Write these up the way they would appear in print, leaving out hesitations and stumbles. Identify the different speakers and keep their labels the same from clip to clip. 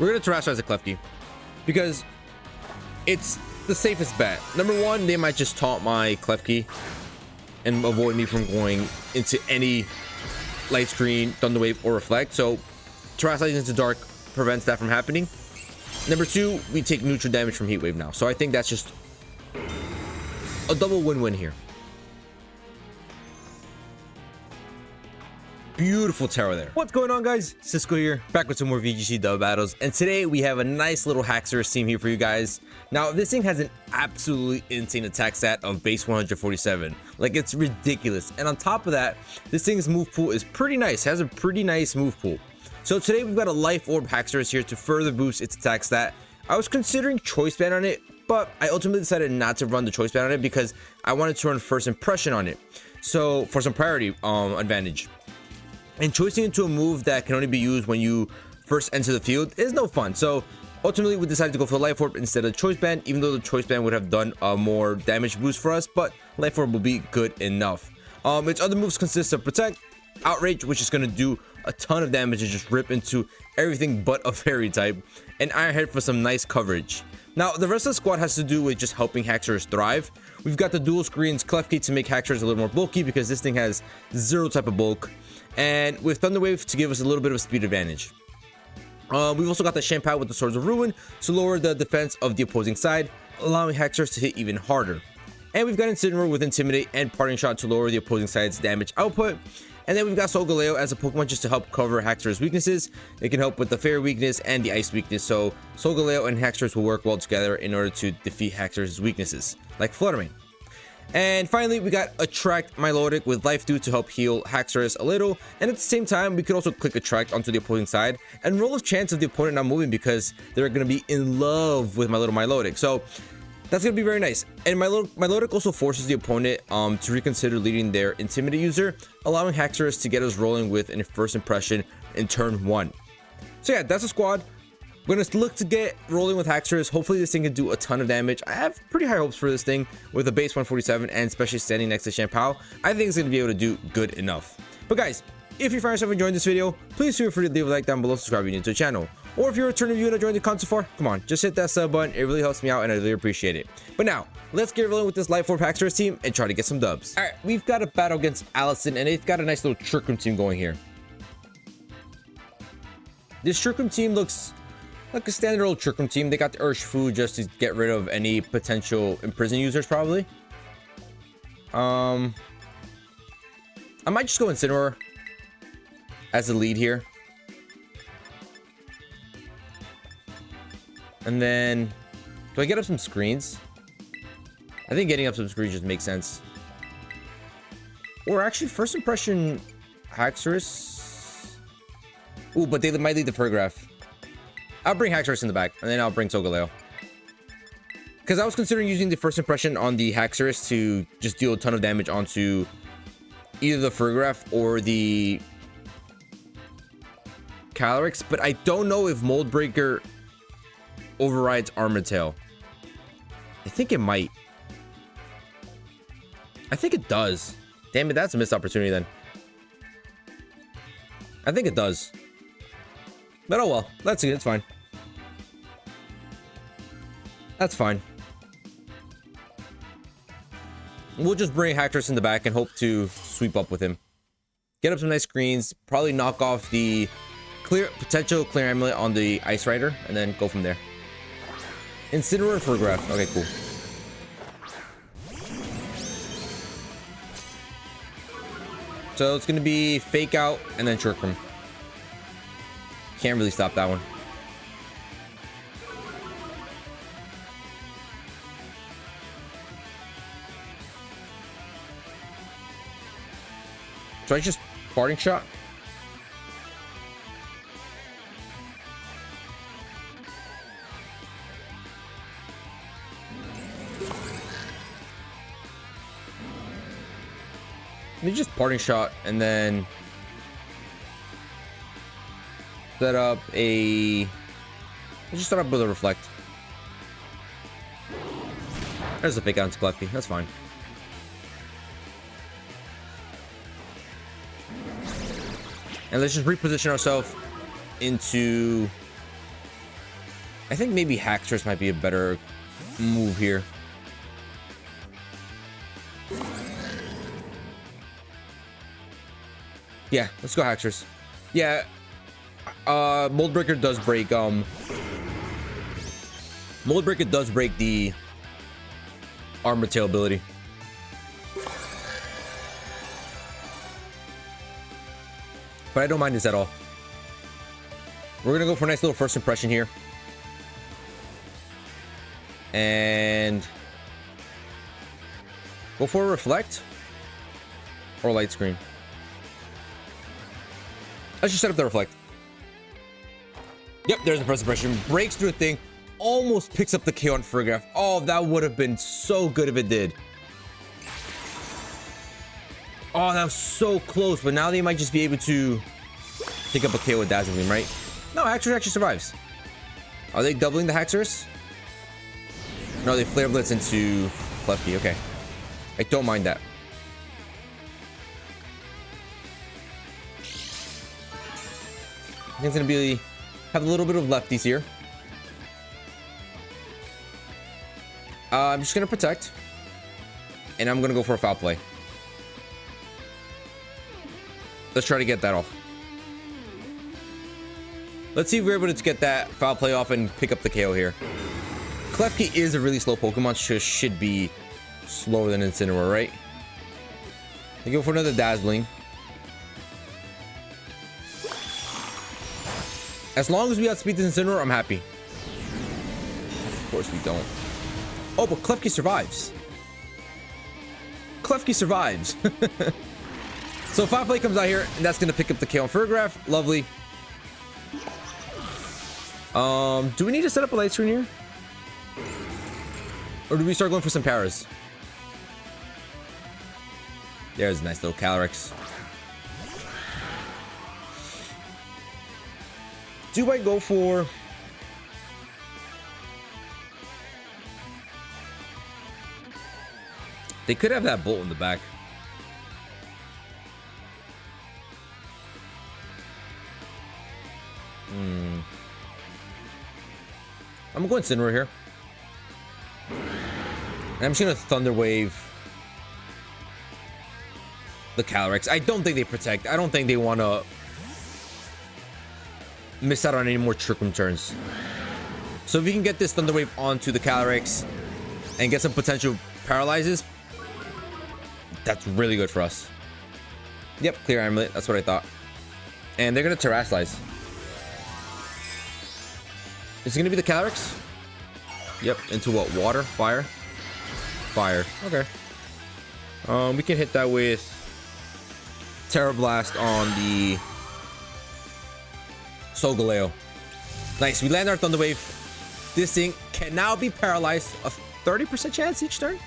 Speaker 1: We're gonna terrestrialize the Klefki because it's the safest bet. Number one, they might just taunt my Klefki and avoid me from going into any light screen, thunder wave, or reflect. So terrestrializing into dark prevents that from happening. Number two, we take neutral damage from heat wave now. So I think that's just a double win-win here. Beautiful terror there. What's going on, guys? Cisco here, back with some more VGC dub battles, and today we have a nice little HAXORUS team here for you guys. Now this thing has an absolutely insane attack stat of base 147. Like, it's ridiculous. And on top of that, this thing's move pool is pretty nice. It has a pretty nice move pool. So today we've got a life orb HAXORUS here to further boost its attack stat. I was considering choice ban on it, but I ultimately decided not to run the choice ban on it because I wanted to run first impression on it, so for some priority advantage. And choosing into a move that can only be used when you first enter the field is no fun. So ultimately we decided to go for the life orb instead of choice band, even though the choice band would have done a more damage boost for us, but life orb will be good enough. Its other moves consist of protect, outrage, which is going to do a ton of damage and just rip into everything but a fairy type, and iron head for some nice coverage. Now the rest of the squad has to do with just helping HAXORUS thrive. We've got the dual screens Klefki to make HAXORUS a little more bulky because this thing has zero type of bulk, and with thunder wave to give us a little bit of a speed advantage. We've also got the chien-pao with the swords of ruin to lower the defense of the opposing side, allowing HAXORUS to hit even harder. And we've got Incineroar with intimidate and parting shot to lower the opposing side's damage output. And then we've got Solgaleo as a Pokemon just to help cover HAXORUS weaknesses. It can help with the fairy weakness and the ice weakness, so Solgaleo and HAXORUS will work well together in order to defeat HAXORUS weaknesses, like Fluttermane. And finally, we got Attract Milotic with Life Dew to help heal HAXORUS a little. And at the same time, we could also click Attract onto the opposing side and roll a chance of the opponent not moving because they're going to be in love with my little Milotic. So that's going to be very nice. And Milotic also forces the opponent to reconsider leading their Intimidate user, allowing HAXORUS to get us rolling with an first impression in turn 1. So yeah, that's a squad. We're going to look to get rolling with HAXORUS. Hopefully this thing can do a ton of damage. I have pretty high hopes for this thing with a base 147 and especially standing next to chien-pao. I think it's going to be able to do good enough. But guys, if you find yourself enjoying this video, please feel free to leave a like down below, subscribe if you're new to the channel. Or if you're a returning viewer and enjoying the content so far, come on, just hit that sub button. It really helps me out and I really appreciate it. But now, let's get rolling with this life orb HAXORUS team and try to get some dubs. Alright, we've got a battle against Allison and they've got a nice little Trick Room team going here. This Trick Room team looks like a standard old Trick Room team. They got the Urshifu just to get rid of any potential imprison users, probably. I might just go Incineroar as the lead here. And then, do I get up some screens? I think getting up some screens just makes sense. Or actually, first impression HAXORUS. Ooh, but they might lead the paragraph. I'll bring HAXORUS in the back, and then I'll bring Solgaleo. Because I was considering using the first impression on the HAXORUS to just deal a ton of damage onto either the Farigiraf or the Calyrex, but I don't know if Mold Breaker overrides Armored Tail. I think it might. I think it does. Damn it, that's a missed opportunity then. I think it does. But oh well, let's see, it's fine. That's fine. We'll just bring HAXORUS in the back and hope to sweep up with him. Get up some nice screens, probably knock off the potential clear amulet on the Ice Rider, and then go from there. Incineroar for Graph. Okay, cool. So it's gonna be Fake Out and then Trick Room. Can't really stop that one. So I just parting shot. Let me just parting shot and then set up a. Let's just start up with a reflect. There's a Fake Out into Klefki. That's fine. And let's just reposition ourselves into I think maybe HAXORUS might be a better move here. Yeah, let's go HAXORUS. Yeah, Mold Breaker does break. Mold Breaker does break the armor tail ability. But I don't mind this at all. We're gonna go for a nice little first impression here. And go for a reflect or light screen. Let's just set up the reflect. Yep, there's the first impression. Breaks through a thing, almost picks up the KO on Photograph. Oh, that would have been so good if it did. Oh, that was so close, but now they might just be able to pick up a KO with Dazzling Gleam, right? No, actually survives. Are they doubling the HAXORUS? No, they Flare Blitz into Klefki. Okay. I don't mind that. I think it's going to have a little bit of lefties here. I'm just going to protect. And I'm going to go for a foul play. Let's try to get that off. Let's see if we're able to get that foul play off and pick up the KO here. Klefki is a really slow Pokemon, so should be slower than Incineroar, right? I go for another Dazzling. As long as we outspeed this Incineroar, I'm happy. Of course we don't. Oh, but Klefki survives. Klefki survives. So foul play comes out here, and that's going to pick up the KO on Photograph. Lovely. Do we need to set up a light screen here? Or do we start going for some paras? There's a nice little Calyrex. Do I go for... They could have that bolt in the back. I'm going Incineroar here. And I'm just going to Thunder Wave the Calyrex. I don't think they protect. I don't think they want to miss out on any more Trick Room turns. So if we can get this Thunder Wave onto the Calyrex and get some potential paralyzes, that's really good for us. Yep, clear Amulet. That's what I thought. And they're going to Terrasilize. Is it going to be the Calyrex? Yep, into what? Water? Fire? Fire. Okay. We can hit that with Terra Blast on the Solgaleo. Nice. We land our Thunder Wave. This thing can now be paralyzed. A 30% chance each turn?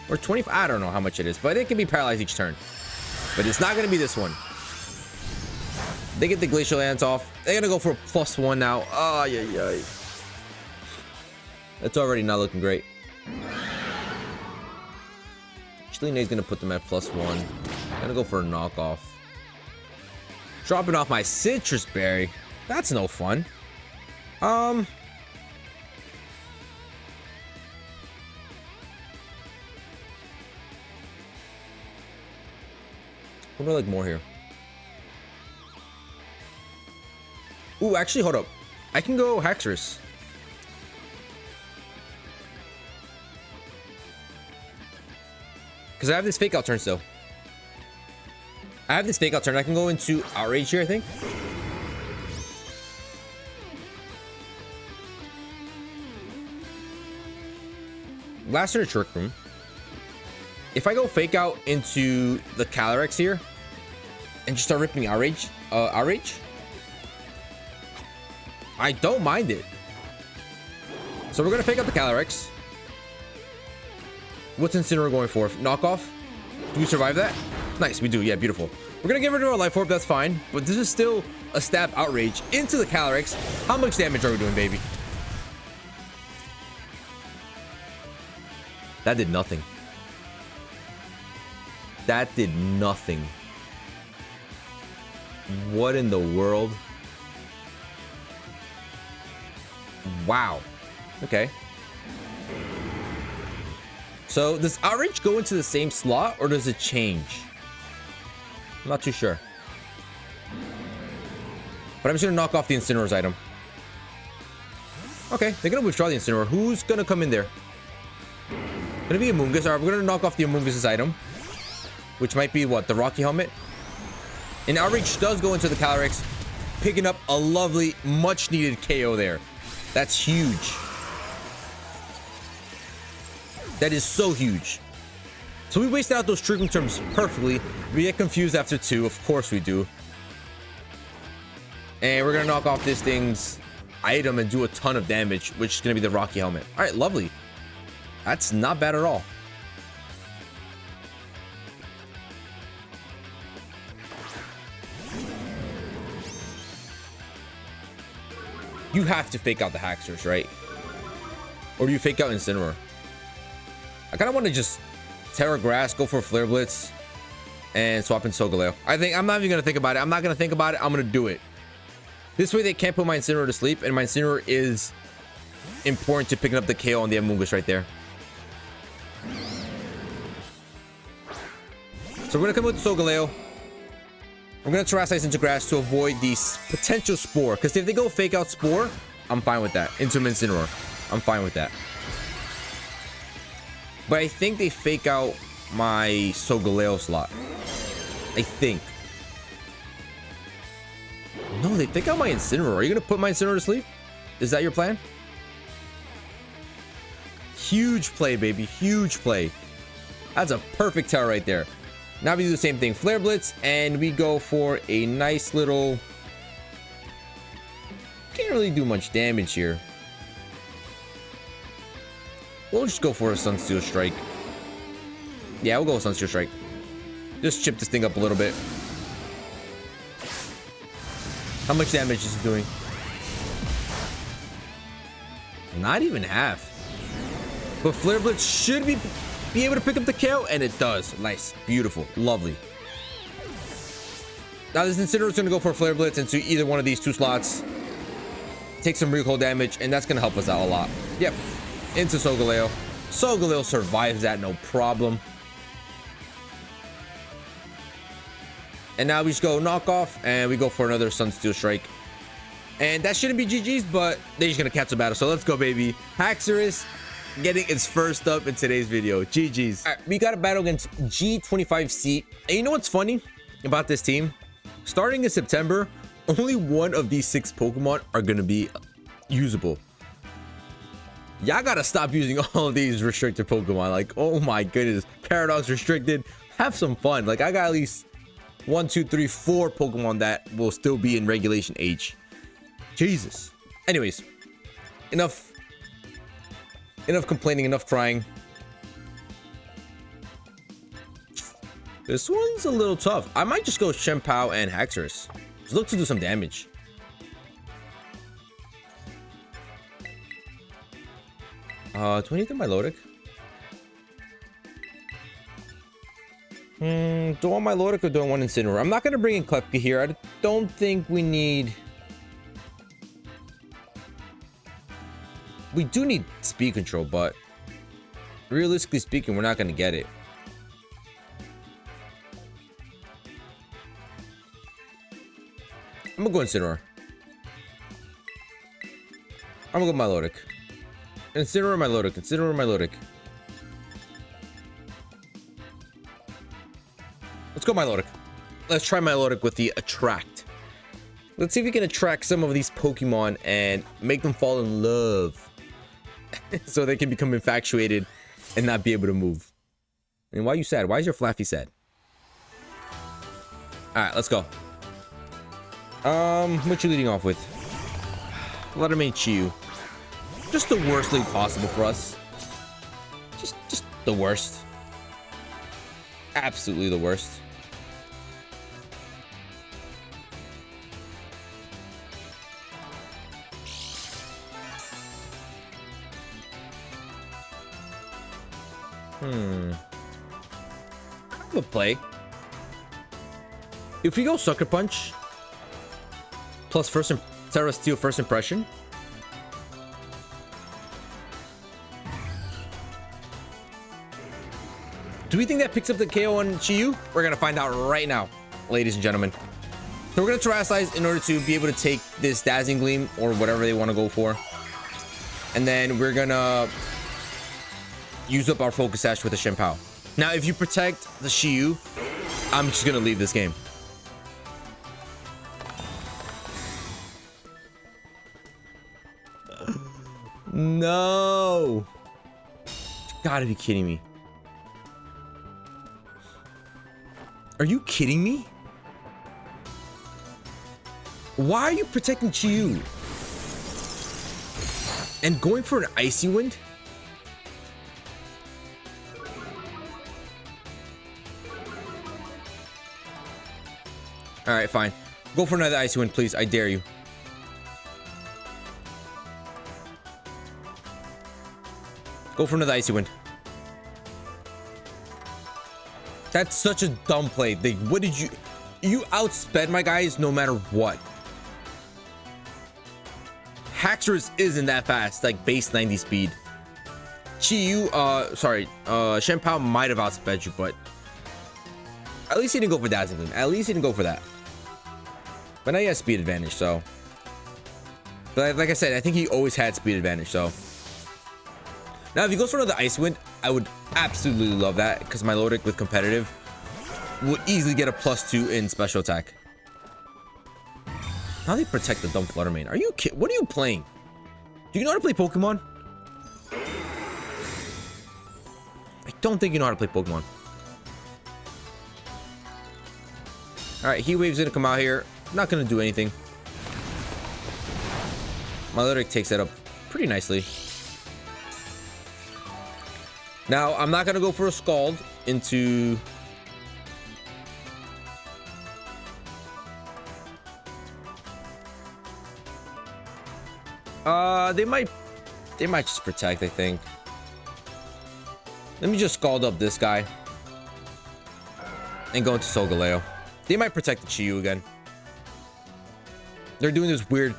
Speaker 1: Or 20? I don't know how much it is, but it can be paralyzed each turn. But it's not going to be this one. They get the Glacial Lance off. They're going to go for a +1 now. Oh, yeah. That's already not looking great. Chilina's going to put them at +1. I'm going to go for a knockoff. Dropping off my Citrus Berry. That's no fun. What do I like more here? Ooh, actually, hold up. I can go HAXORUS. Because I have this Fake Out turn still. I have this Fake Out turn. I can go into Outrage here, I think. Last turn, Trick Room. If I go Fake Out into the Calyrex here and just start ripping Outrage, I don't mind it. So we're gonna Fake Out the Calyrex. What's Incineroar going for? Knockoff? Do we survive that? Nice, we do. Yeah, beautiful. We're gonna get rid of our Life Orb. That's fine. But this is still a stab Outrage into the Calyrex. How much damage are we doing, baby? That did nothing. That did nothing. What in the world? Wow. Okay. So does Outrage go into the same slot or does it change? I'm not too sure. But I'm just gonna knock off the Incineroar's item. Okay, they're gonna withdraw the Incineroar. Who's gonna come in there? Gonna be Amoonguss. Alright, we're gonna knock off the Amoonguss's item, which might be what? The Rocky Helmet. And Outrage does go into the Calyrex, picking up a lovely, much needed KO there. That's huge. That is so huge. So we wasted out those triggering terms perfectly. We get confused after 2. Of course we do. And we're gonna knock off this thing's item and do a ton of damage, which is gonna be the Rocky Helmet. All right, lovely. That's not bad at all. You have to fake out the HAXORUS, right? Or do you fake out Incineroar? I kind of want to just Terra Grass, go for Flare Blitz, and swap in Solgaleo. I think I'm not even going to think about it. I'm not going to think about it. I'm going to do it. This way they can't put my Incineroar to sleep, and my Incineroar is important to picking up the KO on the Amoonguss right there. So we're going to come with Solgaleo. I'm going to Terrasilize into Grass to avoid the potential Spore. Because if they go fake out Spore, I'm fine with that. Into Incineroar. I'm fine with that. But I think they fake out my Solgaleo slot. I think. No, they fake out my Incineroar. Are you going to put my Incineroar to sleep? Is that your plan? Huge play, baby. Huge play. That's a perfect Terra right there. Now we do the same thing. Flare Blitz, and we go for a nice little... Can't really do much damage here. We'll just go for a Sunsteel Strike. Yeah, we'll go with Sunsteel Strike. Just chip this thing up a little bit. How much damage is it doing? Not even half. But Flare Blitz should be able to pick up the KO, and it does. Nice. Beautiful. Lovely. Now this Incineroar is going to go for a Flare Blitz into either one of these 2 slots. Take some recoil damage, and that's going to help us out a lot. Yep. Into Solgaleo. Solgaleo survives that, no problem. And now we just go knock off, and we go for another Sunsteel Strike. And that shouldn't be GG's, but they're just going to cancel battle. So let's go, baby. HAXORUS getting its first up in today's video. GG's. All right, we got a battle against G25C. And you know what's funny about this team? Starting in September, only one of these 6 Pokemon are going to be usable. Y'all gotta stop using all of these restricted Pokemon. Like, oh my goodness. Paradox restricted. Have some fun. Like, I got at least 1, 2, 3, 4 Pokemon that will still be in Regulation H. Jesus. Anyways, enough complaining, enough crying. This one's a little tough. I might just go chien-pao and HAXORUS. Just look to do some damage. Do we need the Milotic? Do I want Milotic or do I want Incineroar? I'm not going to bring in Klepka here. I don't think we need... We do need speed control, but realistically speaking, we're not going to get it. I'm going to go Incineroar. I'm going to go Milotic. Incineroar, Milotic. Incineroar, Milotic. Let's go Milotic. Let's try Milotic with the Attract. Let's see if we can attract some of these Pokemon and make them fall in love. So they can become infatuated and not be able to move. And why are you sad? Why is your Flaffy sad? Alright, let's go. What you leading off with? Let him Chiyu. Just the worst lead possible for us. Just the worst. Absolutely the worst. I have a play. If we go Sucker Punch plus Terra Steel first impression, Do we think that picks up the KO on Chi-Yu? We're gonna find out right now, ladies and gentlemen. So we're gonna terastallize in order to be able to take this Dazzling Gleam or whatever they want to go for. And then we're gonna use up our Focus Sash with the chien-pao. Now, if you protect the Chi-Yu, I'm just gonna leave this game. No. Gotta be kidding me. Are you kidding me? Why are you protecting Chi-Yu? And going for an Icy Wind? Alright, fine. Go for another Icy Wind, please. I dare you. Go for another Icy Wind. That's such a dumb play. What did you... You outsped my guys no matter what. HAXORUS isn't that fast, like base 90 speed. Chi-Yu, chien-pao might have outsped you, but at least he didn't go for Dazzling Gleam. At least he didn't go for that. But now he has speed advantage, so. But like I said, I think he always had speed advantage, so. Now, if he goes for another Ice Wind, I would absolutely love that, because my Melodic with competitive would easily get a +2 in special attack. How do they protect the dumb Flutter Mane? Are you kidding? What are you playing? Do you know how to play Pokemon? I don't think you know how to play Pokemon. Alright, Heat Wave's gonna come out here. Not gonna do anything. My Melodic takes that up pretty nicely. Now, I'm not gonna go for a Scald into... They might just protect, I think. Let me just Scald up this guy. And go into Solgaleo. They might protect the Chi-Yu again. They're doing this weird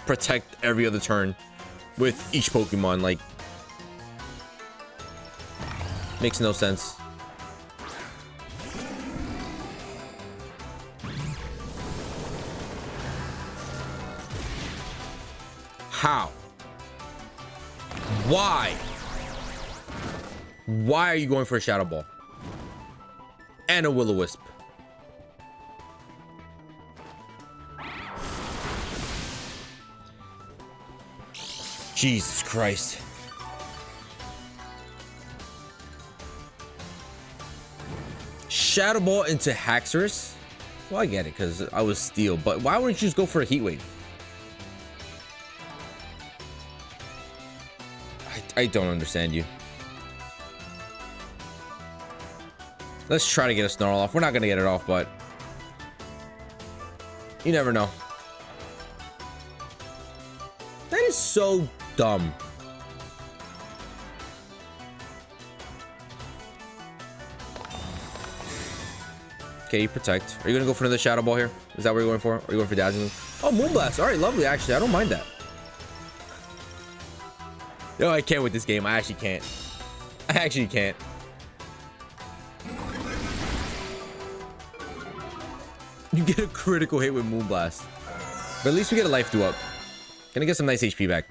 Speaker 1: protect every other turn with each Pokemon, like... Makes no sense. How? Why? Why are you going for a Shadow Ball? And a Will-O-Wisp? Jesus Christ. Shadow Ball into HAXORUS? Well, I get it, because I was Steel, but why wouldn't you just go for a Heat Wave? I don't understand you. Let's try to get a Snarl off. We're not going to get it off, but... You never know. That is so dumb. Okay, you protect. Are you gonna go for another Shadow Ball here? Is that what you're going for? Or are you going for Dazzling? Oh, Moonblast. All right, lovely. Actually, I don't mind that. No, I can't with this game. I actually can't. I actually can't. You get a critical hit with Moonblast. But at least we get a life do up. Gonna get some nice HP back.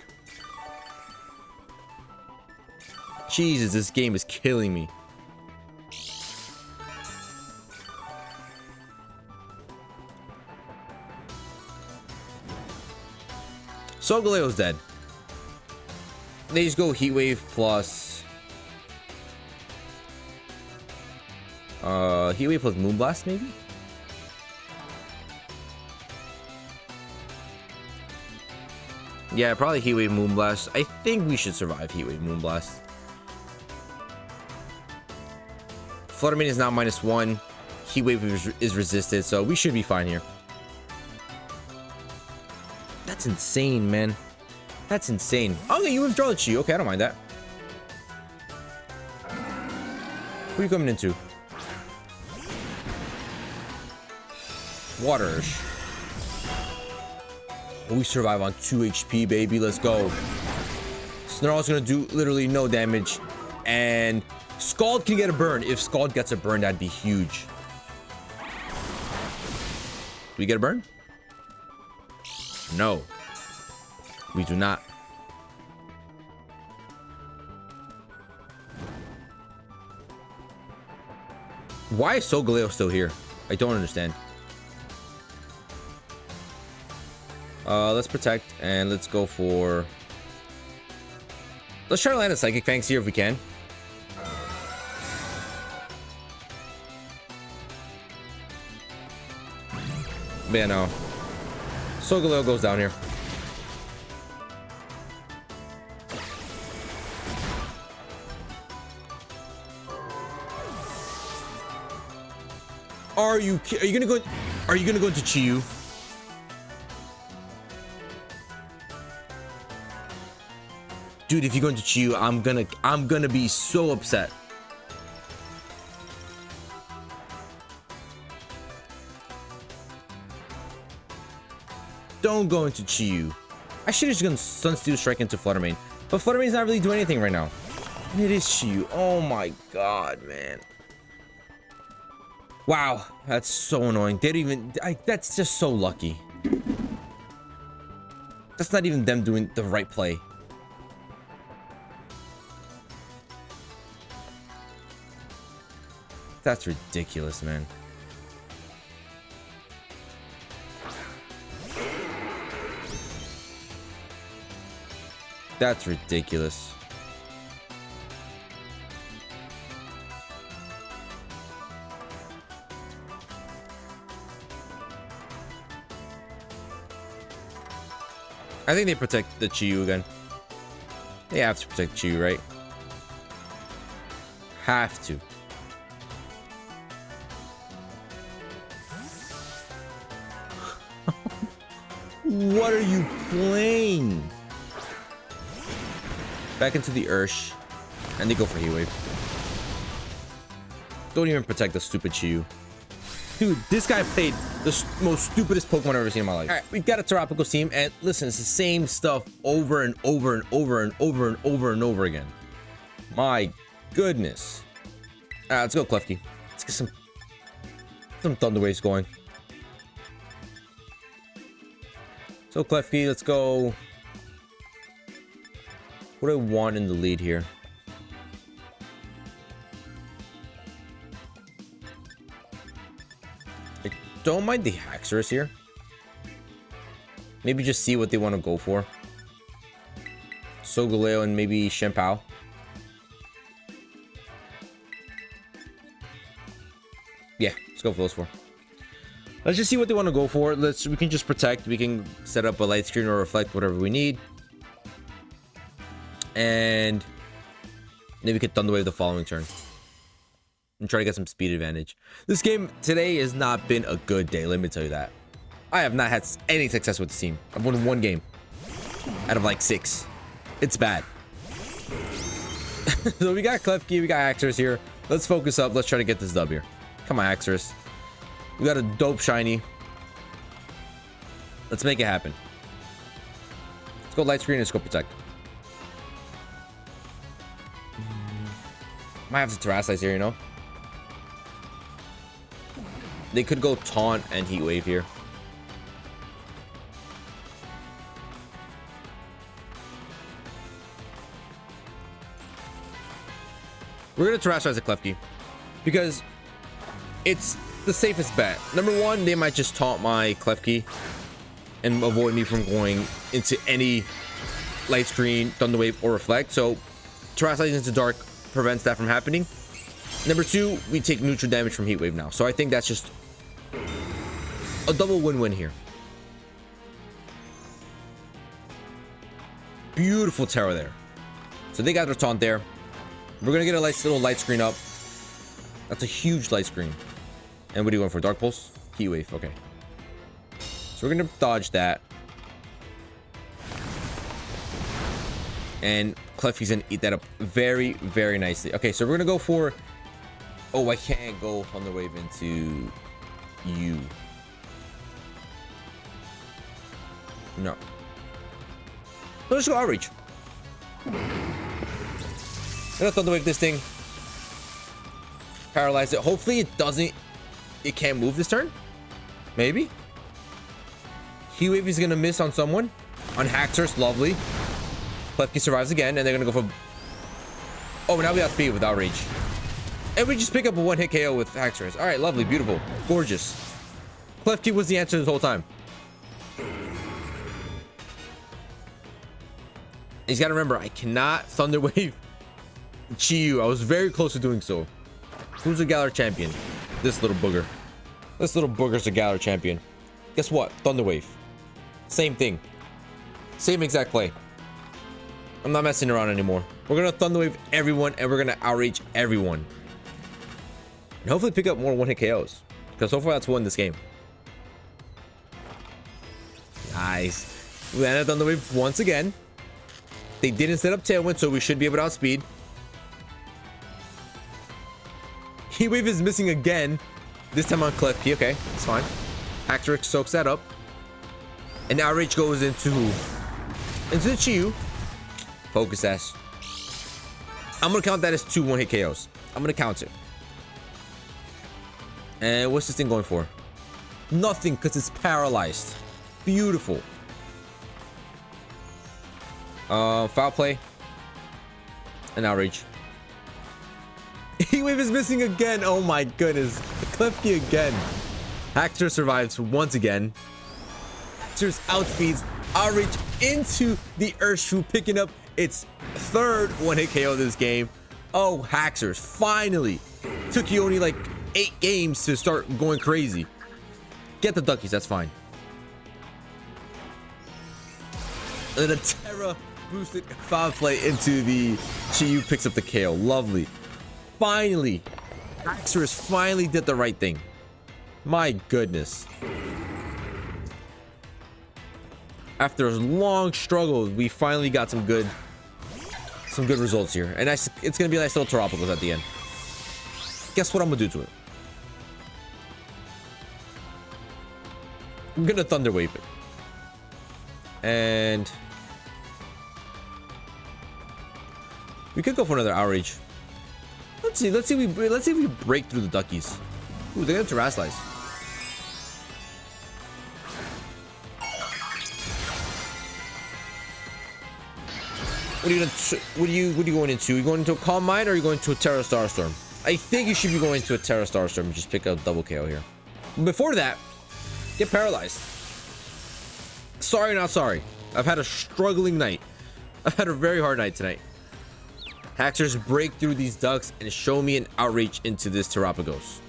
Speaker 1: Jesus, this game is killing me. Solgaleo's dead. They just go Heat Wave plus... Heat Wave plus Moonblast, maybe? Yeah, probably Heat Wave Moonblast. I think we should survive Heat Wave Moonblast. Flutter Mane is now -1. Heat Wave is resisted, so we should be fine here. That's insane, man. That's insane. Oh, you withdraw the Chi. Okay, I don't mind that. Who are you coming into? Waters. We survive on 2 HP, baby. Let's go. Snarl's gonna do literally no damage. And Scald can get a burn. If Scald gets a burn, that'd be huge. Do we get a burn? No. We do not. Why is Solgaleo still here? I don't understand. Let's protect and let's go for... Let's try to land a Psychic Fangs here if we can. But yeah, no. Solgaleo goes down here. Are you gonna go into Chiyu? Dude, if you go into Chiyu, I'm gonna be so upset. Don't go into Chiyu. I should have just gone Sunsteel Strike into Fluttermane, but Fluttermane's not really doing anything right now. And it is Chiyu. Oh my god, man. Wow, that's so annoying. They didn't even... that's just so lucky. That's not even them doing the right play. That's ridiculous, man. That's ridiculous. I think they protect the Chiyu again. They have to protect Chiyu, right? Have to. What are you playing? Back into the Ursh. And they go for Heat Wave. Don't even protect the stupid Chiyu. Dude, this guy played the most stupidest Pokemon I've ever seen in my life. All right, we've got a Terapagos team, and listen, it's the same stuff over and over and over and over and over and over again. My goodness. All right, let's go, Klefki. Let's get some Thunder Waves going. So, Klefki, let's go. What do I want in the lead here? Don't mind the HAXORUS here. Maybe just see what they want to go for. Solgaleo and maybe chien-pao. Yeah, let's go for those four. Let's just see what they want to go for. We can just protect. We can set up a light screen or reflect, whatever we need. And maybe we can Thunder Wave the following turn. And try to get some speed advantage. This game today has not been a good day, let me tell you that. I have not had any success with the team. I've won one game out of like 6. It's bad. So we got Klefki, we got HAXORUS here. Let's focus up. Let's try to get this dub here. Come on, HAXORUS. We got a dope shiny. Let's make it happen. Let's go light screen and let's go protect. Might have to Terrasilize here, you know? They could go Taunt and Heat Wave here. We're going to Terrasilize the Klefki because it's the safest bet. Number one, they might just taunt my Klefki and avoid me from going into any light screen, Thunder Wave, or Reflect. So Terrasilize into Dark prevents that from happening. Number two, we take neutral damage from Heat Wave now. So I think that's just a double win-win here. Beautiful Terra there. So they got their taunt there. We're gonna get a nice little light screen up. That's a huge light screen. And what are you going for? Dark Pulse? Heat Wave. Okay. So we're gonna dodge that. And Klefki's gonna eat that up very, very nicely. Okay, so we're gonna go for... Oh, I can't go Thunder Wave into you. No. Let's go Outreach. I'm gonna Thunder Wave this thing. Paralyze it. Hopefully it doesn't. It can't move this turn. Maybe. Heat Wave is gonna miss on someone. On HAXORUS, lovely. Klefki survives again, and they're gonna go for. Oh, now we outspeed with Outrage. And we just pick up a one-hit KO with HAXORUS. All right, lovely, beautiful, gorgeous. Klefki was the answer this whole time. He's got to remember, I cannot Thunder Wave Chi-Yu. I was very close to doing so. Who's a Galar champion? This little booger. This little booger's a Galar champion. Guess what? Thunder Wave. Same thing. Same exact play. I'm not messing around anymore. We're gonna Thunder Wave everyone, and we're gonna Outrage everyone. And hopefully pick up more one-hit KOs. Because so far that's won this game. Nice. We landed Thunder Wave once again. They didn't set up Tailwind, so we should be able to outspeed. Heat Wave is missing again. This time on Klefki. Okay, it's fine. HAXORUS soaks that up. And Outrage goes into the Chi-Yu. Focus S. I'm gonna count that as 2 one-hit KOs. I'm gonna count it. And what's this thing going for? Nothing, because it's paralyzed. Beautiful. Foul play. And Outrage. Heat Wave is missing again. Oh my goodness. Klefki again. HAXORUS survives once again. HAXORUS outspeeds Outrage into the Urshifu, picking up its 3rd one-hit KO this game. Oh, HAXORUS finally. Took you only like 8 games to start going crazy. Get the duckies, that's fine. And then a Terra boosted foul play into the Chi-Yu, picks up the KO. Lovely. Finally, HAXORUS finally did the right thing. My goodness. After a long struggle, we finally got some good results here. And it's gonna be a nice little Teropicals at the end. Guess what I'm gonna do to it? I'm gonna Thunder Wave it. And we could go for another Outrage. Let's see if we break through the duckies. Ooh, they got Terraslize. What are you going into? Are you going into a Calm Mind, or are you going to a Terra Starstorm? I think you should be going to a Terra Starstorm and just pick up double KO here. Before that, get paralyzed. Sorry, not sorry. I've had a struggling night. I've had a very hard night tonight. HAXORUS break through these ducks and show me an Outreach into this Terrapagos.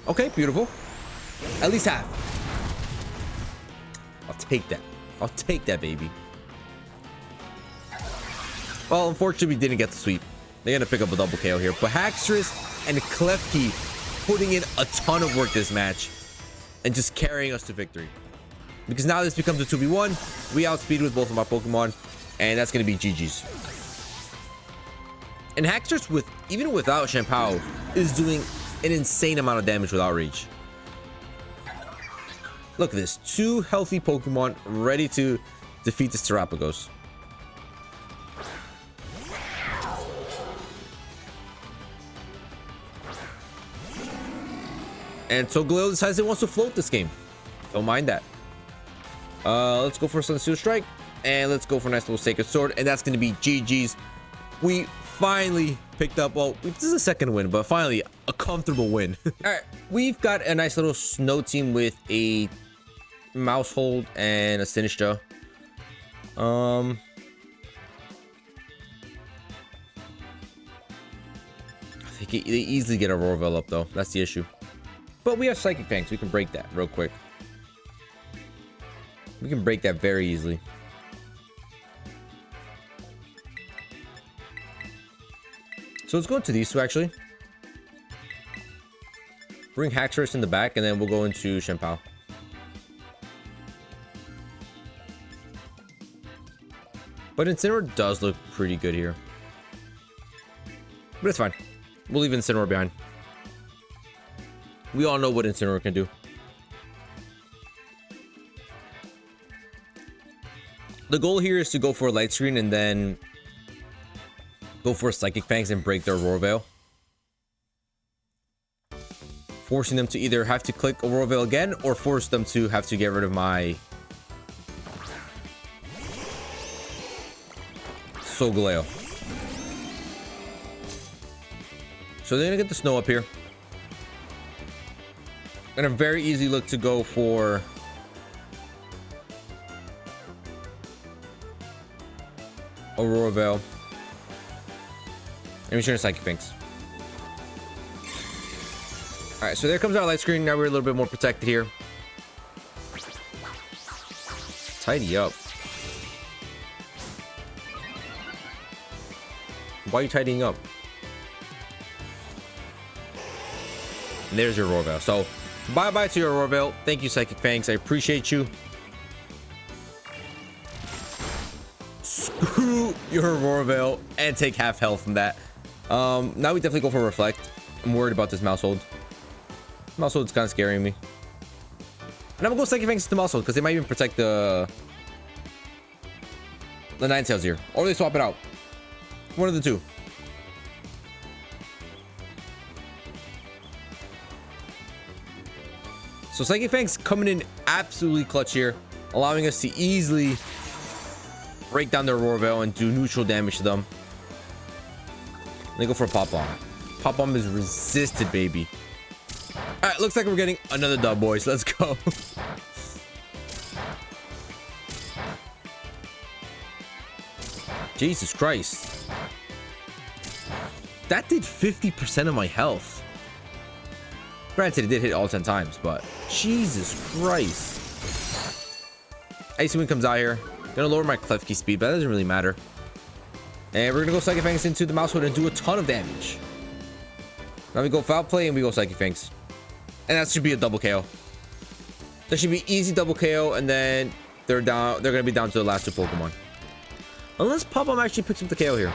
Speaker 1: Okay, beautiful. At least half. I'll take that. I'll take that, baby. Well, unfortunately, we didn't get the sweep. They're gonna pick up a double KO here. But HAXORUS and Klefki putting in a ton of work this match and just carrying us to victory. Because now this becomes a 2v1. We outspeed with both of my Pokemon, and that's gonna be GG's. And HAXORUS, even without chien-pao, is doing an insane amount of damage with Outrage. Look at this. 2 healthy Pokemon ready to defeat this Terrapagos. And so Galil decides it wants to float this game. Don't mind that. Let's go for Sun Steel Strike. And let's go for a nice little Sacred Sword. And that's going to be GG's. We finally picked up, well, this is a second win, but finally a comfortable win. All right, we've got a nice little snow team with a Mousehold and a Sinistcha. I think they easily get a Roarvel up though. That's the issue. But we have Psychic Fangs. We can break that real quick. We can break that very easily. So let's go into these 2 actually. Bring HAXORUS in the back, and then we'll go into chien-pao. But Incineroar does look pretty good here. But it's fine. We'll leave Incineroar behind. We all know what Incineroar can do. The goal here is to go for a Light Screen and then go for Psychic Fangs and break their Roarveil. forcing them to either have to click Aurora Veil again or force them to have to get rid of my Solgaleo. So they're gonna get the snow up here. And a very easy look to go for Aurora Veil. And we're sure to Psychic Finks. Alright, so there comes our light screen. Now we're a little bit more protected here. Tidy up. Why are you tidying up? And there's your Aurora Veil. So, bye-bye to your Aurora Veil. Thank you, Psychic Fangs. I appreciate you. Screw your Aurora Veil and take half health from that. Now we definitely go for Reflect. I'm worried about this Mousehold. Mousehold's kind of scaring me. And I'm gonna go Psychic Fangs to Mousehold because they might even protect the Ninetales here. Or they swap it out. One of the two. So Psychic Fangs coming in absolutely clutch here, allowing us to easily break down their Aurora Veil and do neutral damage to them. They go for a Pop Bomb. Pop Bomb is resisted, baby. All right, looks like we're getting another dub, boys. Let's go. Jesus Christ. That did 50% of my health. Granted, it did hit all 10 times, but Jesus Christ. Icy Wind comes out here. Gonna lower my Klefki speed, but that doesn't really matter. And we're gonna go Psychic Fangs into the Mousehold and do a ton of damage. Now we go Foul Play and we go Psychic Fangs. And that should be a double KO. That should be easy double KO, and then they're down. They're gonna be down to the last two Pokemon. Unless Pop Bomb actually picks up the KO here.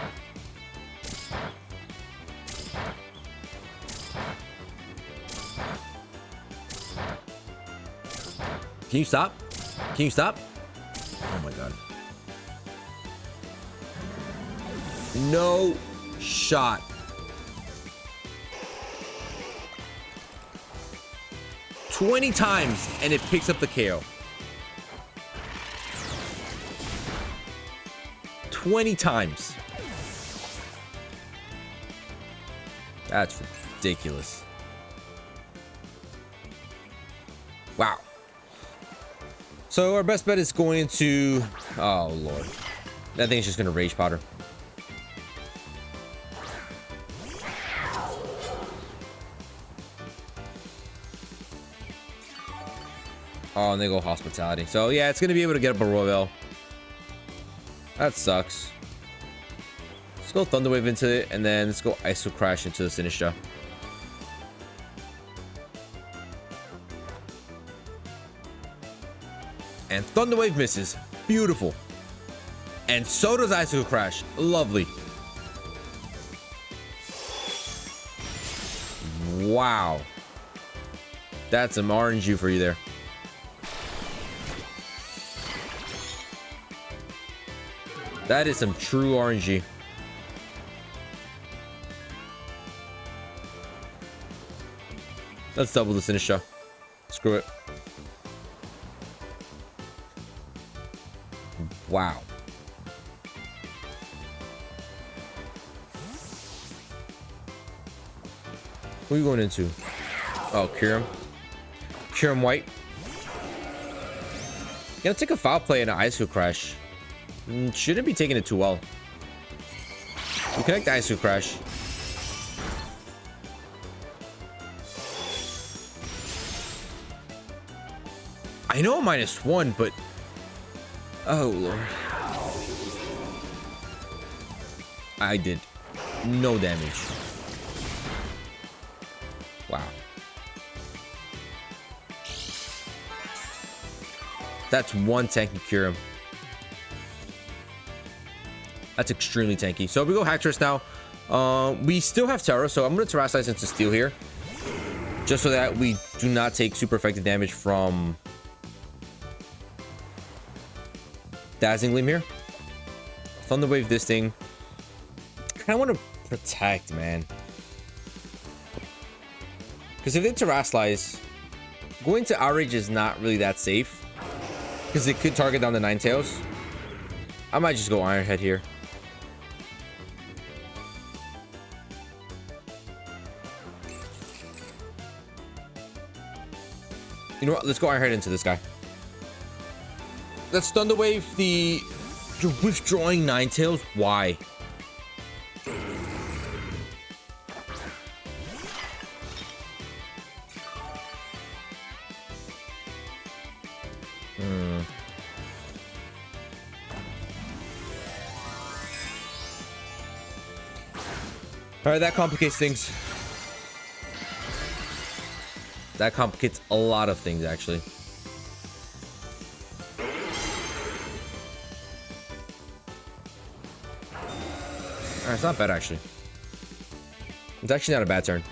Speaker 1: Can you stop? Can you stop? Oh my god. No shot. $20 times and it picks up the KO. 20 times. That's ridiculous. Wow. So our best bet is going into... Oh, Lord. That thing's just going to Rage Powder. Oh, and they go Hospitality. So, yeah, it's going to be able to get up a Aurora Veil. That sucks. Let's go Thunder Wave into it, and then let's go Ice Crash into the Sinistra. And Thunder Wave misses. Beautiful. And so does Icicle Crash. Lovely. Wow. That's some RNG for you there. That is some true RNG. Let's double the Sinistra. Screw it. Wow. What are you going into? Oh, Kyurem. Kyurem White. Gonna take a Foul Play and an Icicle Crash. Shouldn't be taking it too well. We connect the Icicle Crash. I know I'm -1, but... Oh, Lord. I did no damage. Wow. That's one tanky Kyurem. That's extremely tanky. So we go HAXORUS now. We still have Terra, so I'm going to Terrasilize into Steel here. Just so that we do not take super effective damage from Dazzling Gleam here. Thunder Wave this thing. I kind of want to protect, man. Because if they Terrasilize, going to Outrage is not really that safe. Because it could target down the Ninetales. I might just go Iron Head here. You know what? Let's go Iron Head into this guy. Let's Thunder Wave the... You're withdrawing Ninetales? Why? All right, that complicates things. That complicates a lot of things, actually. All right, it's not bad, actually. It's actually not a bad turn.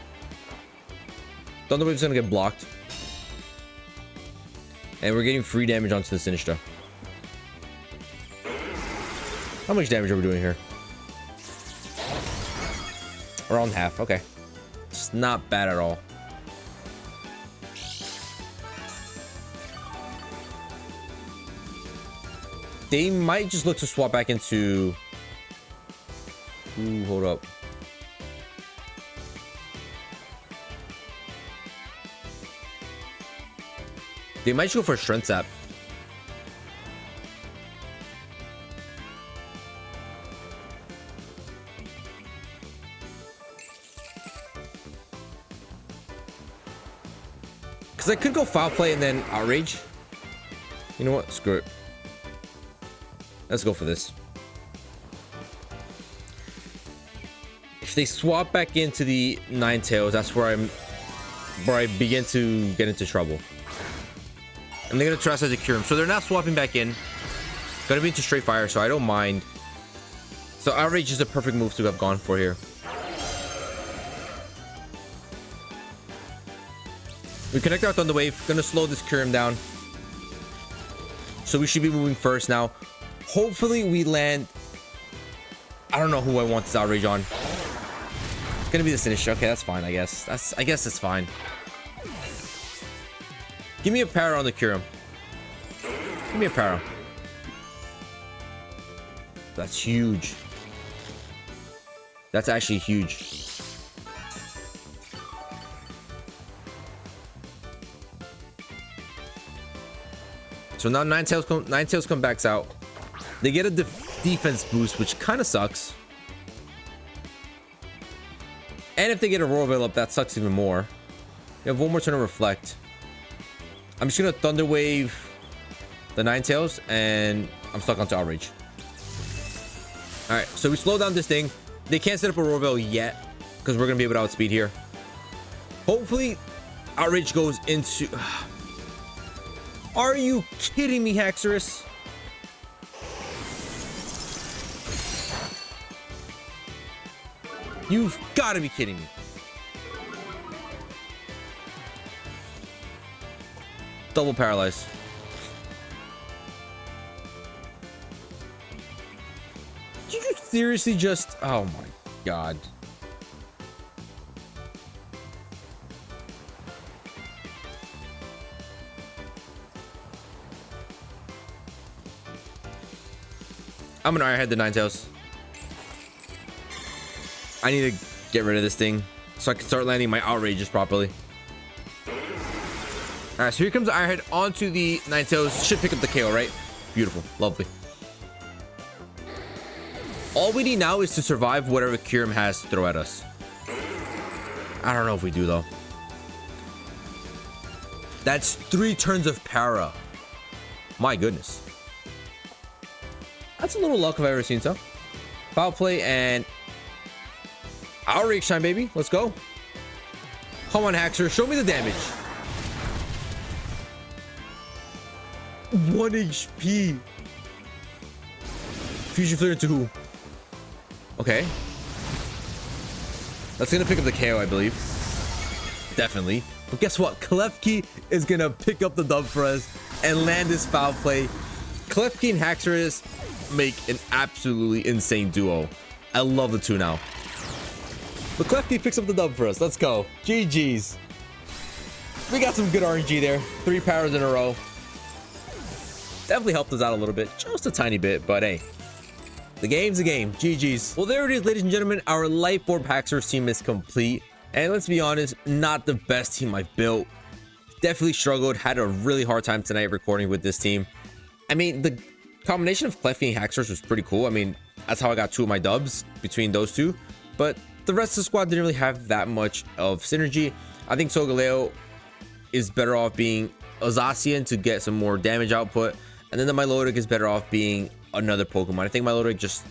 Speaker 1: Thunder Wave's gonna get blocked. And we're getting free damage onto the Sinistra. How much damage are we doing here? Around half, okay. It's not bad at all. They might just look to swap back into... Ooh, hold up. They might just go for a Strength Sap. Because I could go Foul Play and then Outrage. You know what? Screw it. Let's go for this. If they swap back into the Ninetales, that's where I begin to get into trouble. And they're gonna try to cure him, so they're not swapping back in. Gonna be into straight fire, so I don't mind. So Outrage is a perfect move to have gone for here. We connect our Thunder Wave, gonna slow this Kyurem down. So we should be moving first now. Hopefully we land. I don't know who I want this Outrage on. It's gonna be the Sinistra. Okay, that's fine, I guess. I guess it's fine. Give me a Para on the Kyurem. Give me a Para. That's huge. That's actually huge. So now Ninetales come back out. They get a defense boost, which kind of sucks. And if they get a Royal Veil up, that sucks even more. You have one more turn to Reflect. I'm just gonna Thunder Wave the Ninetales, and I'm stuck onto Outrage. All right, so we slow down this thing. They can't set up a Royal Veil yet because we're gonna be able to outspeed here. Hopefully, Outrage goes into. Are you kidding me, HAXORUS? You've got to be kidding me. Double Paralyze. Did you seriously just... Oh my god. I'm gonna Iron Head the Ninetales. I need to get rid of this thing so I can start landing my Outrages properly. All right, so here comes the Iron Head onto the Ninetales. Should pick up the KO, right? Beautiful, lovely. All we need now is to survive whatever Kyurem has to throw at us. I don't know if we do though. That's 3 turns of Para. My goodness. That's a little luck if I've ever seen so. Foul Play and Outrage time, baby. Let's go. Come on, HAXORUS. Show me the damage. 1 HP. Fusion Flare into who? Okay. That's gonna pick up the KO, I believe. Definitely. But guess what? Klefki is gonna pick up the dub for us and land this Foul Play. Klefki and HAXORUS make an absolutely insane duo. I love the two now. But Klefki picks up the dub for us. Let's go. GG's. We got some good RNG there. 3 powers in a row. Definitely helped us out a little bit, just a tiny bit, but hey, the game's a game. GG's. Well, there it is, ladies and gentlemen. Our Life Orb HAXORUS team is complete, and let's be honest, not the best team I've built. Definitely struggled, had a really hard time tonight recording with this team. I mean, the combination of Klefki and HAXORUS was pretty cool. I mean, that's how I got 2 of my dubs between those 2, but the rest of the squad didn't really have that much of synergy. I think Solgaleo is better off being a Zacian to get some more damage output, and then the Milotic is better off being another Pokemon. I think Milotic just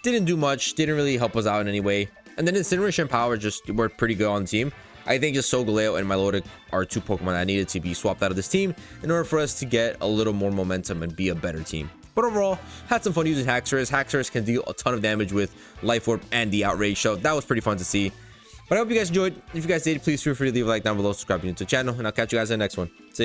Speaker 1: didn't do much, didn't really help us out in any way. And then Incineration and Power just were pretty good on the team. I think just Solgaleo and Milotic are 2 Pokemon that needed to be swapped out of this team in order for us to get a little more momentum and be a better team. But overall, had some fun using HAXORUS. HAXORUS can deal a ton of damage with Life Orb and the Outrage, so that was pretty fun to see. But I hope you guys enjoyed. If you guys did, please feel free to leave a like down below, subscribe to the channel, and I'll catch you guys in the next one. See ya.